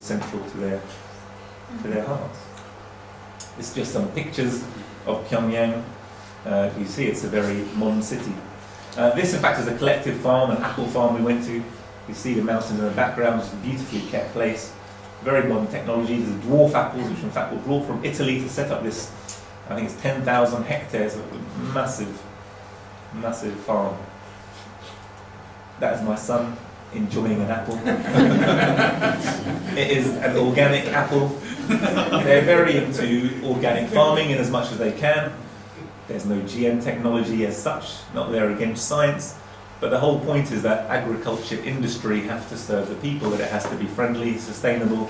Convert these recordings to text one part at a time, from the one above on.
central to their hearts. It's just some pictures of Pyongyang. You see it's a very modern city. This in fact is a collective farm, an apple farm we went to. You see the mountains in the background, it's a beautifully kept place. Very modern technology. There's dwarf apples which in fact were brought from Italy to set up this, I think it's 10,000 hectares of massive farm. That is my son enjoying an apple. It is an organic apple. They're very into organic farming in as much as they can. There's no GM technology as such, not they're against science, but the whole point is that agriculture industry has to serve the people, that it has to be friendly, sustainable,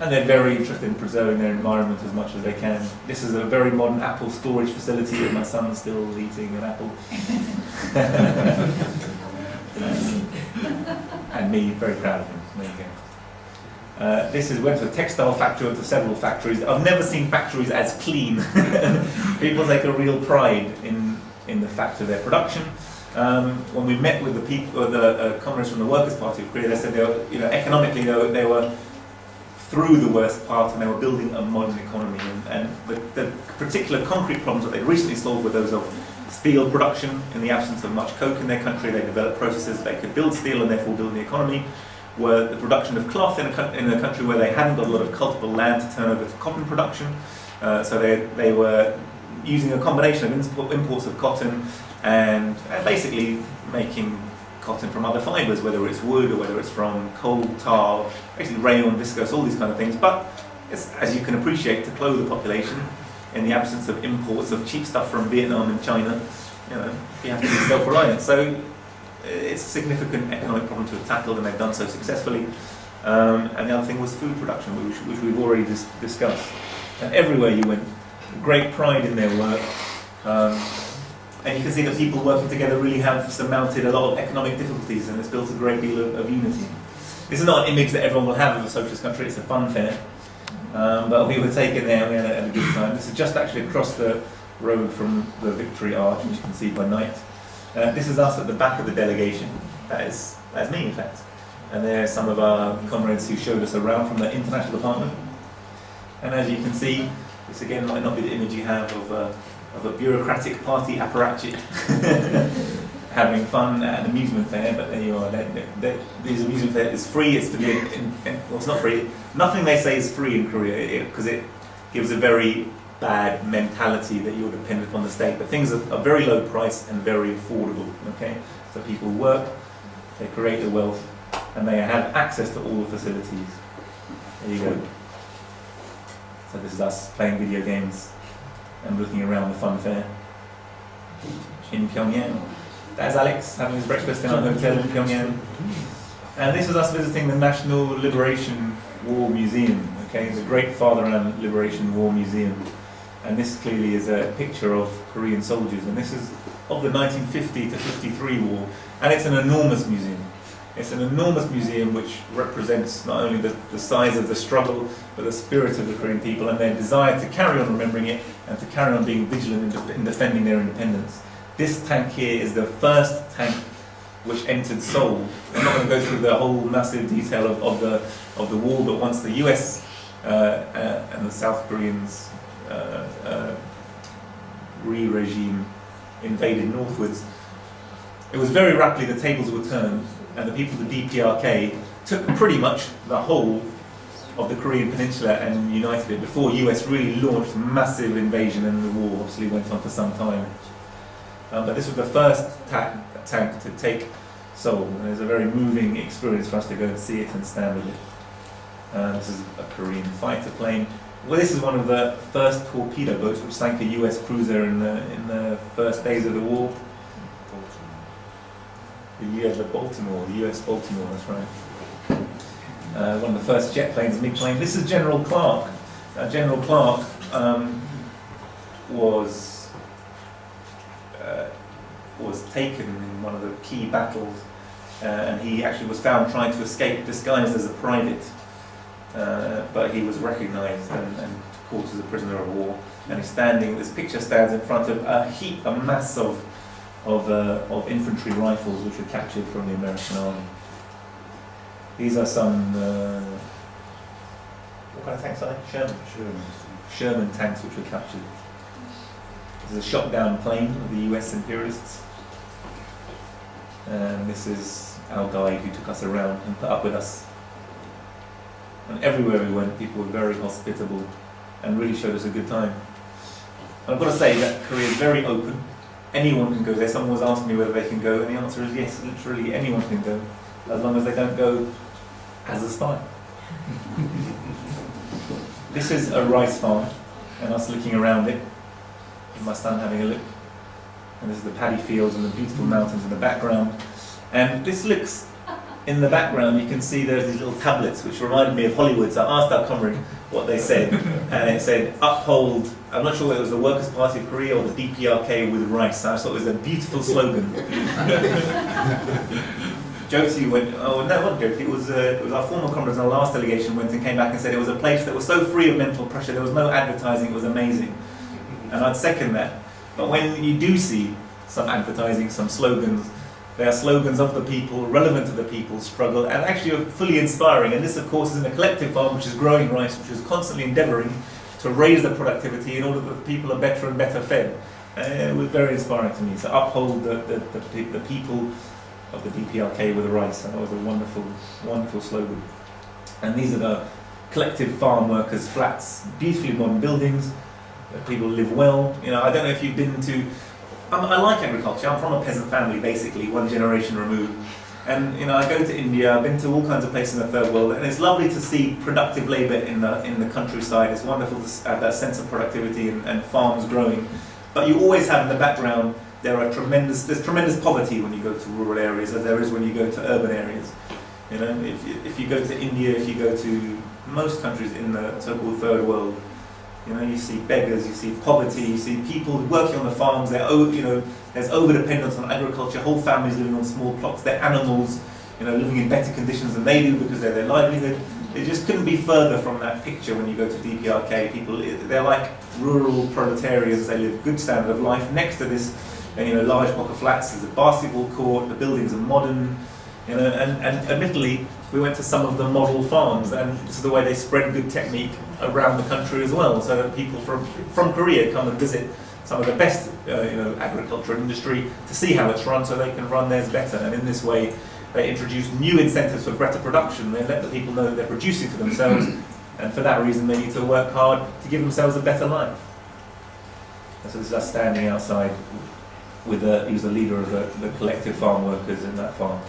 and they're very interested in preserving their environment as much as they can. This is a very modern apple storage facility, and my son's still eating an apple. And me, very proud of him. There you go. Went to a textile factory, went to several factories. I've never seen factories as clean. People take a real pride in the fact of their production. When we met with the people, the comrades from the Workers' Party of Korea, they said they were, economically they were through the worst part, and they were building a modern economy. And the particular concrete problems that they recently solved were those of steel production. In the absence of much coke in their country, they developed processes that could build steel and therefore build the economy. Were the production of cloth in a country where they hadn't got a lot of cultivable land to turn over to cotton production. So they were using a combination of imports of cotton and basically making cotton from other fibres, whether it's wood or whether it's from coal, tar, basically rayon, viscose, all these kind of things. But it's, as you can appreciate, to clothe the population in the absence of imports of cheap stuff from Vietnam and China, you have to be self-reliant. So it's a significant economic problem to have tackled, and they've done so successfully. And the other thing was food production, which we've already discussed. And everywhere you went, great pride in their work. And you can see that people working together really have surmounted a lot of economic difficulties, and it's built a great deal of unity. This is not an image that everyone will have of a socialist country, it's a fun fair. But we were taken there, we had a good time. This is just actually across the road from the Victory Arch, which you can see by night. This is us at the back of the delegation. That's me, in fact. And there's some of our comrades who showed us around from the international department. And as you can see, this again might not be the image you have of a bureaucratic party apparatchik having fun at an amusement fair, but there you are. This amusement fair is free. It's to be, well, it's not free. Nothing they say is free in Korea, because it gives a very bad mentality that you're dependent upon the state. But things are very low price and very affordable. Okay, so people work, they create the wealth, and they have access to all the facilities. There you go. So this is us playing video games and looking around the fun fair in Pyongyang. There's Alex having his breakfast in our hotel in Pyongyang. And this was us visiting the National Liberation War Museum, okay, the Great Fatherland Liberation War Museum. And this clearly is a picture of Korean soldiers, and this is of the 1950 to 53 war. And it's an enormous museum. It's an enormous museum which represents not only the size of the struggle, but the spirit of the Korean people and their desire to carry on remembering it and to carry on being vigilant in defending their independence. This tank here is the first tank which entered Seoul. I'm not going to go through the whole massive detail of the war, but once the US and the South Koreans regime invaded northwards, it was very rapidly the tables were turned, and the people of the DPRK took pretty much the whole of the Korean peninsula and united it before US really launched massive invasion, and the war obviously went on for some time. But this was the first tank to take Seoul, and it was a very moving experience for us to go and see it and stand with it. This is a Korean fighter plane. Well, this is one of the first torpedo boats which sank a US cruiser in the first days of the war. The Baltimore, the US Baltimore, that's right. One of the first jet planes, MiG-plane. This is General Clark. General Clark was taken in one of the key battles, and he actually was found trying to escape disguised as a private, but he was recognized and caught as a prisoner of war. And he's standing, this picture stands in front of a mass of infantry rifles which were captured from the American army. These are some tanks are they? Sherman tanks which were captured. This is a shot down plane of the US imperialists. And this is our guide who took us around and put up with us. And everywhere we went, people were very hospitable and really showed us a good time. And I've got to say that Korea is very open. Anyone can go there. Someone was asking me whether they can go, and the answer is yes, literally anyone can go, as long as they don't go as a spy. This is a rice farm, and us looking around it, and my son having a look. And this is the paddy fields and the beautiful mountains in the background. And this looks, in the background you can see there's these little tablets which reminded me of Hollywood, so I asked our comrade what they said, and it said, uphold, I'm not sure whether it was the Workers' Party of Korea or the DPRK with rice. I thought it was a beautiful slogan. Jyoti went, oh no, it wasn't Jyoti, it was our former comrades in our last delegation went and came back and said it was a place that was so free of mental pressure, there was no advertising, it was amazing. And I'd second that. But when you do see some advertising, some slogans, they are slogans of the people, relevant to the people's struggle, and actually are fully inspiring. And this, of course, is in a collective farm which is growing rice, which is constantly endeavouring to raise the productivity in order that the people are better and better fed. It was very inspiring to me. So uphold the people of the DPRK with rice, and that was a wonderful, wonderful slogan. And these are the collective farm workers' flats, beautifully modern buildings, where people live well. You know, I don't know if you've been to. I like agriculture. I'm from a peasant family, basically, one generation removed. And you know, I go to India. I've been to all kinds of places in the third world, and it's lovely to see productive labour in the countryside. It's wonderful to have that sense of productivity and farms growing. But you always have in the background there's tremendous poverty when you go to rural areas, as there is when you go to urban areas. You know, if you go to India, if you go to most countries in the so-called third world, you know, you see beggars, you see poverty, you see people working on the farms. There's over-dependence on agriculture. Whole families living on small plots. Their animals, you know, living in better conditions than they do because they're their livelihood. It just couldn't be further from that picture when you go to DPRK. People, they're like rural proletarians. They live good standard of life. Next to this, you know, large block of flats, there's a basketball court. The buildings are modern. You know, and admittedly, we went to some of the model farms, and this is the way they spread good technique around the country as well, so that people from Korea come and visit some of the best agriculture industry to see how it's run, so they can run theirs better. And in this way, they introduce new incentives for better production. They let the people know that they're producing for themselves, and for that reason, they need to work hard to give themselves a better life. And so this is us standing outside with he was the leader of the collective farm workers in that farm.